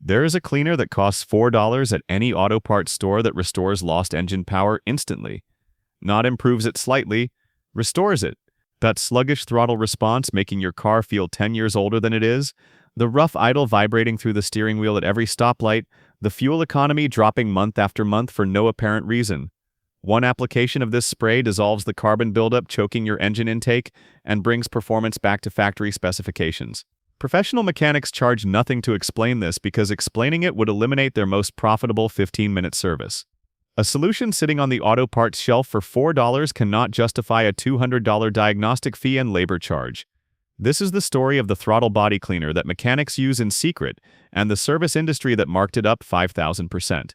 There is a cleaner that costs $4 at any auto parts store that restores lost engine power instantly. Not improves it slightly, restores it. That sluggish throttle response making your car feel 10 years older than it is, the rough idle vibrating through the steering wheel at every stoplight, the fuel economy dropping month after month for no apparent reason. One application of this spray dissolves the carbon buildup choking your engine intake and brings performance back to factory specifications. Professional mechanics charge nothing to explain this because explaining it would eliminate their most profitable 15-minute service. A solution sitting on the auto parts shelf for $4 cannot justify a $200 diagnostic fee and labor charge. This is the story of the throttle body cleaner that mechanics use in secret and the service industry that marked it up 5,000%.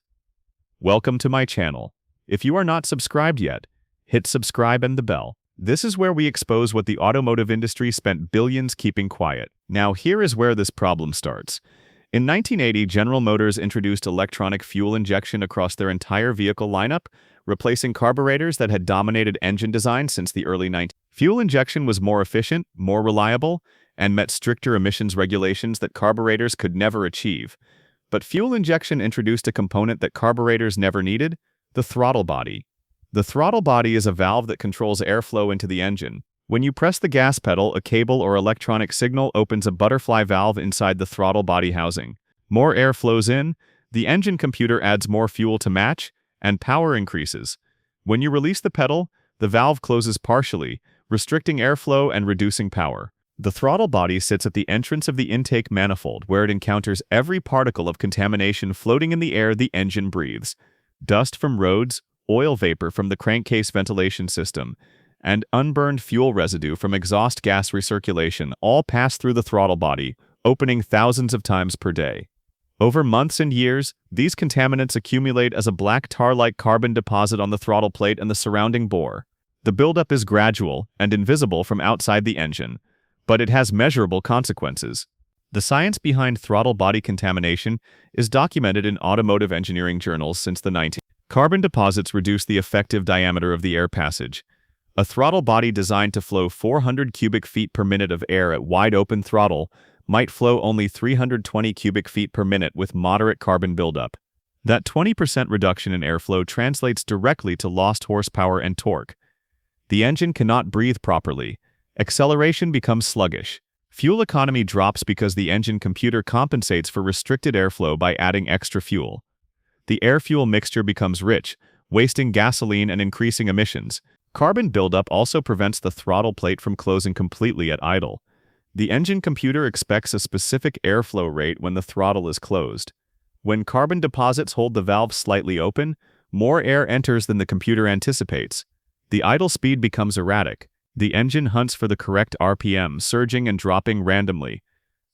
Welcome to my channel. If you are not subscribed yet, hit subscribe and the bell. This is where we expose what the automotive industry spent billions keeping quiet. Now here is where this problem starts. In 1980, General Motors introduced electronic fuel injection across their entire vehicle lineup, replacing carburetors that had dominated engine design since the early 1990s. Fuel injection was more efficient, more reliable, and met stricter emissions regulations that carburetors could never achieve. But fuel injection introduced a component that carburetors never needed: the throttle body. The throttle body is a valve that controls airflow into the engine. When you press the gas pedal, a cable or electronic signal opens a butterfly valve inside the throttle body housing. More air flows in, the engine computer adds more fuel to match, and power increases. When you release the pedal, the valve closes partially, restricting airflow and reducing power. The throttle body sits at the entrance of the intake manifold, where it encounters every particle of contamination floating in the air the engine breathes. Dust from roads, oil vapor from the crankcase ventilation system, and unburned fuel residue from exhaust gas recirculation all pass through the throttle body, opening thousands of times per day. Over months and years, these contaminants accumulate as a black tar-like carbon deposit on the throttle plate and the surrounding bore. The buildup is gradual and invisible from outside the engine, but it has measurable consequences. The science behind throttle body contamination is documented in automotive engineering journals since the 19th. Carbon deposits reduce the effective diameter of the air passage. A throttle body designed to flow 400 cubic feet per minute of air at wide-open throttle might flow only 320 cubic feet per minute with moderate carbon buildup. That 20% reduction in airflow translates directly to lost horsepower and torque. The engine cannot breathe properly. Acceleration becomes sluggish. Fuel economy drops because the engine computer compensates for restricted airflow by adding extra fuel. The air-fuel mixture becomes rich, wasting gasoline and increasing emissions. Carbon buildup also prevents the throttle plate from closing completely at idle. The engine computer expects a specific airflow rate when the throttle is closed. When carbon deposits hold the valve slightly open, more air enters than the computer anticipates. The idle speed becomes erratic. The engine hunts for the correct RPM, surging and dropping randomly.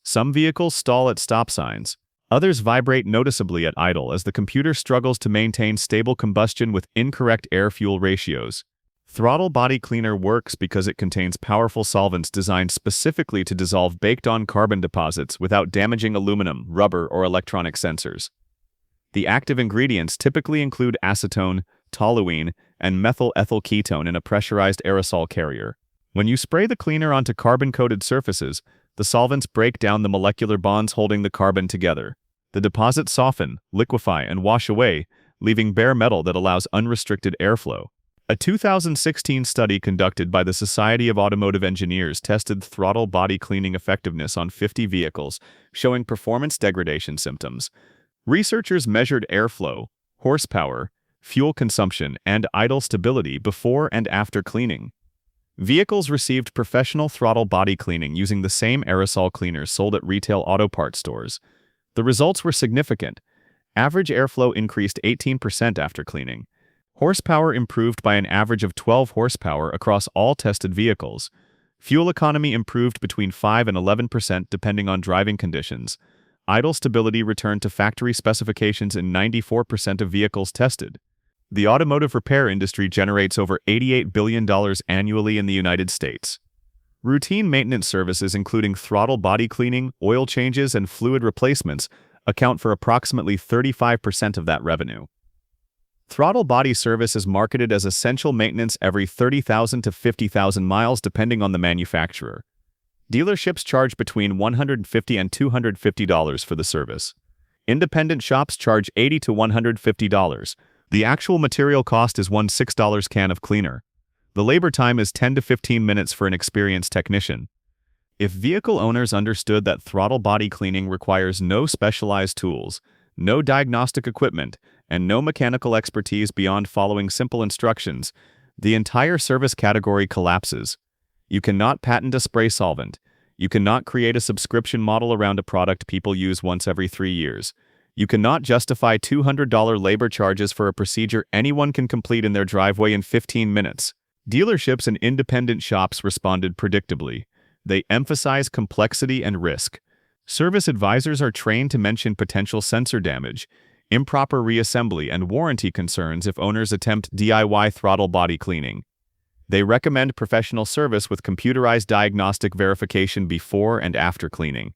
Some vehicles stall at stop signs. Others vibrate noticeably at idle as the computer struggles to maintain stable combustion with incorrect air-fuel ratios. Throttle body cleaner works because it contains powerful solvents designed specifically to dissolve baked-on carbon deposits without damaging aluminum, rubber, or electronic sensors. The active ingredients typically include acetone, toluene, and methyl ethyl ketone in a pressurized aerosol carrier. When you spray the cleaner onto carbon-coated surfaces, the solvents break down the molecular bonds holding the carbon together. The deposits soften, liquefy, and wash away, leaving bare metal that allows unrestricted airflow. A 2016 study conducted by the Society of Automotive Engineers tested throttle body cleaning effectiveness on 50 vehicles, showing performance degradation symptoms. Researchers measured airflow, horsepower, fuel consumption, and idle stability before and after cleaning. Vehicles received professional throttle body cleaning using the same aerosol cleaners sold at retail auto parts stores. The results were significant. Average airflow increased 18% after cleaning. Horsepower improved by an average of 12 horsepower across all tested vehicles. Fuel economy improved between 5 and 11% depending on driving conditions. Idle stability returned to factory specifications in 94% of vehicles tested. The automotive repair industry generates over $88 billion annually in the United States. Routine maintenance services including throttle body cleaning, oil changes, and fluid replacements account for approximately 35% of that revenue. Throttle body service is marketed as essential maintenance every 30,000 to 50,000 miles depending on the manufacturer. Dealerships charge between $150 and $250 for the service. Independent shops charge $80 to $150. The actual material cost is one $6 can of cleaner. The labor time is 10 to 15 minutes for an experienced technician. If vehicle owners understood that throttle body cleaning requires no specialized tools, no diagnostic equipment, and no mechanical expertise beyond following simple instructions, the entire service category collapses. You cannot patent a spray solvent. You cannot create a subscription model around a product people use once every 3 years. You cannot justify $200 labor charges for a procedure anyone can complete in their driveway in 15 minutes. Dealerships and independent shops responded predictably. They emphasize complexity and risk. Service advisors are trained to mention potential sensor damage, improper reassembly, and warranty concerns if owners attempt DIY throttle body cleaning. They recommend professional service with computerized diagnostic verification before and after cleaning.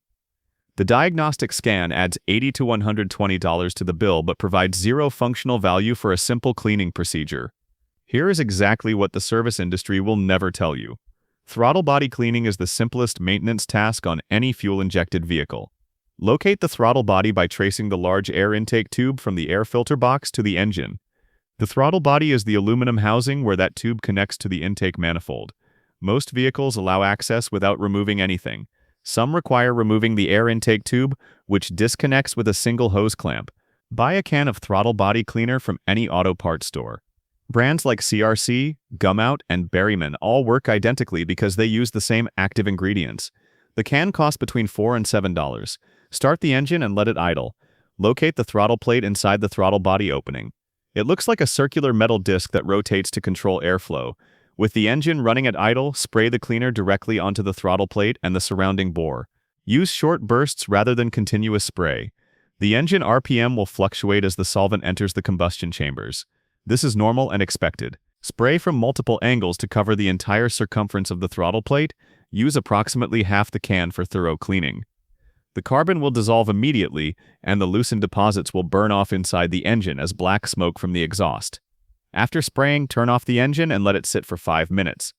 The diagnostic scan adds $80 to $120 to the bill but provides zero functional value for a simple cleaning procedure. Here is exactly what the service industry will never tell you. Throttle body cleaning is the simplest maintenance task on any fuel-injected vehicle. Locate the throttle body by tracing the large air intake tube from the air filter box to the engine. The throttle body is the aluminum housing where that tube connects to the intake manifold. Most vehicles allow access without removing anything. Some require removing the air intake tube, which disconnects with a single hose clamp. Buy a can of throttle body cleaner from any auto parts store. Brands like CRC, Gumout, and Berryman all work identically because they use the same active ingredients. The can costs between $4 and $7. Start the engine and let it idle. Locate the throttle plate inside the throttle body opening. It looks like a circular metal disc that rotates to control airflow. With the engine running at idle, spray the cleaner directly onto the throttle plate and the surrounding bore. Use short bursts rather than continuous spray. The engine RPM will fluctuate as the solvent enters the combustion chambers. This is normal and expected. Spray from multiple angles to cover the entire circumference of the throttle plate. Use approximately half the can for thorough cleaning. The carbon will dissolve immediately, and the loosened deposits will burn off inside the engine as black smoke from the exhaust. After spraying, turn off the engine and let it sit for 5 minutes.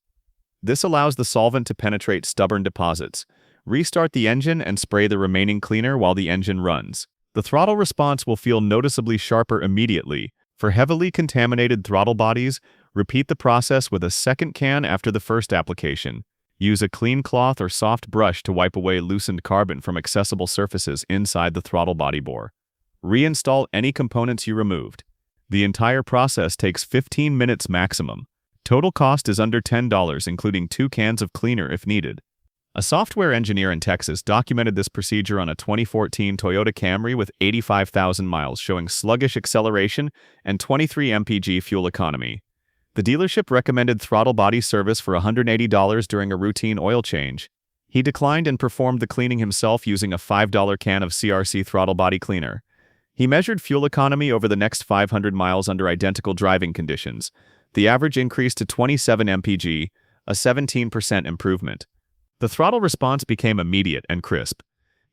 This allows the solvent to penetrate stubborn deposits. Restart the engine and spray the remaining cleaner while the engine runs. The throttle response will feel noticeably sharper immediately. For heavily contaminated throttle bodies, repeat the process with a second can after the first application. Use a clean cloth or soft brush to wipe away loosened carbon from accessible surfaces inside the throttle body bore. Reinstall any components you removed. The entire process takes 15 minutes maximum. Total cost is under $10, including 2 cans of cleaner if needed. A software engineer in Texas documented this procedure on a 2014 Toyota Camry with 85,000 miles, showing sluggish acceleration and 23 mpg fuel economy. The dealership recommended throttle body service for $180 during a routine oil change. He declined and performed the cleaning himself using a $5 can of CRC throttle body cleaner. He measured fuel economy over the next 500 miles under identical driving conditions. The average increased to 27 mpg, a 17% improvement. The throttle response became immediate and crisp.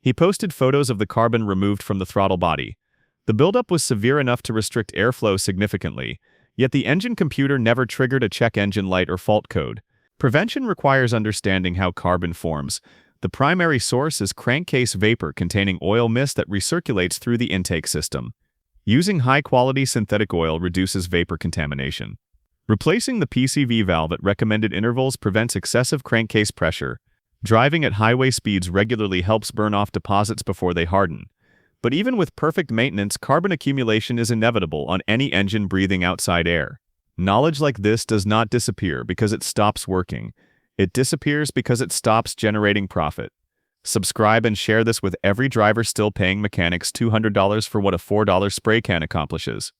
He posted photos of the carbon removed from the throttle body. The buildup was severe enough to restrict airflow significantly, yet the engine computer never triggered a check engine light or fault code. Prevention requires understanding how carbon forms. The primary source is crankcase vapor containing oil mist that recirculates through the intake system. Using high-quality synthetic oil reduces vapor contamination. Replacing the PCV valve at recommended intervals prevents excessive crankcase pressure. Driving at highway speeds regularly helps burn off deposits before they harden. But even with perfect maintenance, carbon accumulation is inevitable on any engine breathing outside air. Knowledge like this does not disappear because it stops working. It disappears because it stops generating profit. Subscribe and share this with every driver still paying mechanics $200 for what a $4 spray can accomplishes.